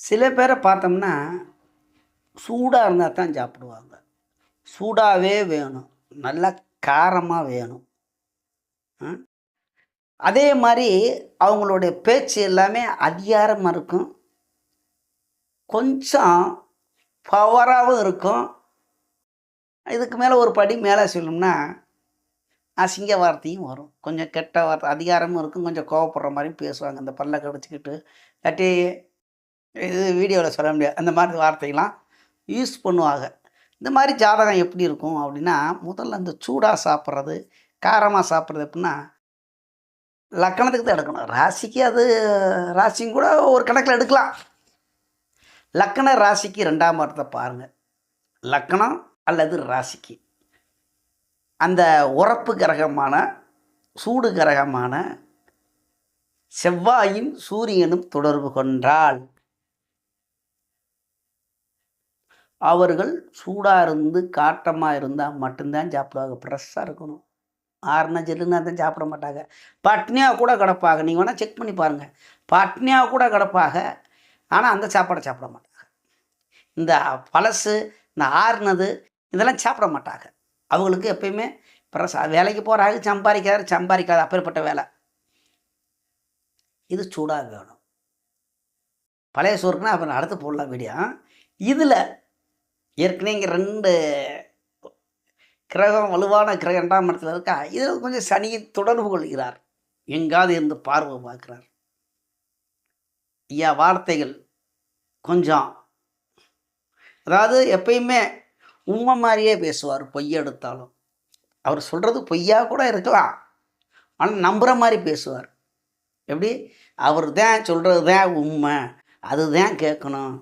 சில பேரை பார்த்தோம்னா, சூடா இருந்தா தான் சாப்பிடுவாங்க. சூடாவே வேணும். நல்லா காரமா வேணும். ம். அதே மாரி அவங்களுடைய பேச்சு எல்லாமே அதிகாரமா இருக்கும். கொஞ்சம் பவராவும் இருக்கும். இதுக்கு மேல ஒரு படி மேல சொல்லணும்னா, அசிங்க வார்த்தையும் வரும். கொஞ்சம் கெட்ட வார்த்தை அதிகாரமும் இருக்கும். கொஞ்சம் கோவப்படுற மாரியும் பேசுவாங்க. இந்த பல்ல கடிச்சுக்கிட்டு, இல்லாட்டி இது வீடியோல சொல்ல முடியாது. அந்த மாரி வார்த்தைலாம் யூஸ் பண்ணுவாங்க. இந்த மாரி ஜாதகம் எப்படி இருக்கும் அப்படின்னா, முதல்ல அந்த சூடா சாப்பிட்றது, காரமா சாப்பிட்றது எப்புட்ன்னா, லக்கணத்துக்கு தான் எடுக்கணும். ராசிக்கு அது ராசியும் கூட ஒரு கணக்கில எடுக்கலாம். லக்கண, ராசிக்கு 2ஆம் இடத்த பாருங்க. லக்கணம் அல்லது ராசிக்கு. அந்த உரப்பு கிரகமான, சூடு கிரகமான செவ்வாயும், சூரியனும் தொடர்பு கொண்டால், அவர்கள் சூடா இருந்து, காட்டமா இருந்தா மட்டும் தான் சாப்பிடுவாங்க. ஃப்ரெஷ்ஷா இருக்கணும். ஆறுனா ஜில்லுனா தான் சாப்பிட மாட்டாங்க. பட்னியா கூட கிடப்பாங்க. நீங்க வேணா செக் பண்ணி பாருங்க. பட்னியா கூட கிடப்பாக. ஆனா, அந்த சாப்பாட சாப்பிட மாட்டாங்க. இந்த பழசு, இந்த ஆறுனது இதெல்லாம் சாப்பிட மாட்டாங்க. அவங்களுக்கு எப்பயுமே வேலைக்கு போறாங்க, சம்பாரிக்கிறாரு, சம்பாரிக்காத அப்பேற்பட்ட வேலை. இது சூடா வேணும். பழைய சோறுக்குன்னா அப்புறம் அடுத்து போடலாம் வீடியோ. இதில ஏற்கனவே இங்க 2 கிரகம் வலுவான கிரகம் 2ஆம் இடத்துல இருக்கா, இதில் கொஞ்சம் சனியை தொடர்பு கொள்கிறார். எங்காவது இருந்து பார்வை பார்க்கிறார். ஐயா வார்த்தைகள் கொஞ்சம் அதாவது எப்பயுமே உண்மை மாரியே பேசுவார், பொய் எடுத்தாலும். அவர் சொல்றது பொய்யா கூட இருக்கலாம். ஆனா நம்புற மாரி பேசுவார். எப்படி? அவர் தான் சொல்றது தான் உண்மை. அதுதான் கேட்கணும்.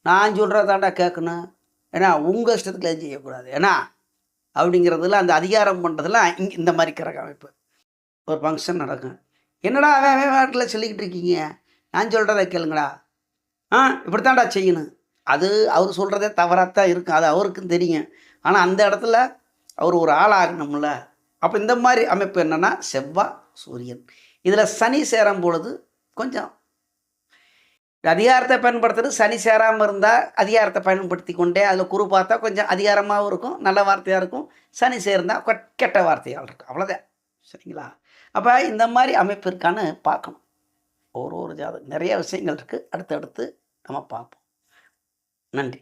நான் சொல்றத தான்டா கேட்கணும். ஏன்னா உங்க இஷ்டத்துக்கு எதுவும் செய்யக்கூடாது. ஏன்னா அப்படிங்கிறதுல அந்த அதிகாரம் பண்ணுறதுல இந்த மாதிரி கிரக அமைப்பு. ஒரு ஃபங்க்ஷன் நடக்கும். என்னடா அவன் அவன் வாட்டில் சொல்லிக்கிட்டு இருக்கீங்க, நான் சொல்கிறத கேளுங்கடா. இப்படித்தான்டா செய்யணும். அது அவர் சொல்கிறதே தவறாகத்தான் இருக்கும். அது அவருக்கும் தெரியும். ஆனால் அந்த இடத்துல அவர் ஒரு ஆளாகணும்ல. அப்போ இந்த மாதிரி அமைப்பு என்னென்னா செவ்வாய், சூரியன். இதில் சனி சேரும் பொழுது கொஞ்சம் அதிகாரத்தை பயன்படுத்துறது. சனி சேராமல் இருந்தால் அதிகாரத்தை பயன்படுத்தி கொண்டே அதில் குரு பார்த்தா கொஞ்சம் அதிகாரமாகவும் இருக்கும், நல்ல வார்த்தையாக இருக்கும். சனி சேர்ந்தால் கெட்ட வார்த்தையாக இருக்கும். அவ்வளோதான். சரிங்களா? அப்போ இந்த மாதிரி அமைப்பு இருக்கான்னு பார்க்கணும். ஒரு ஜாதகம் நிறைய விஷயங்கள் இருக்குது. அடுத்தடுத்து நம்ம பார்ப்போம். நன்றி.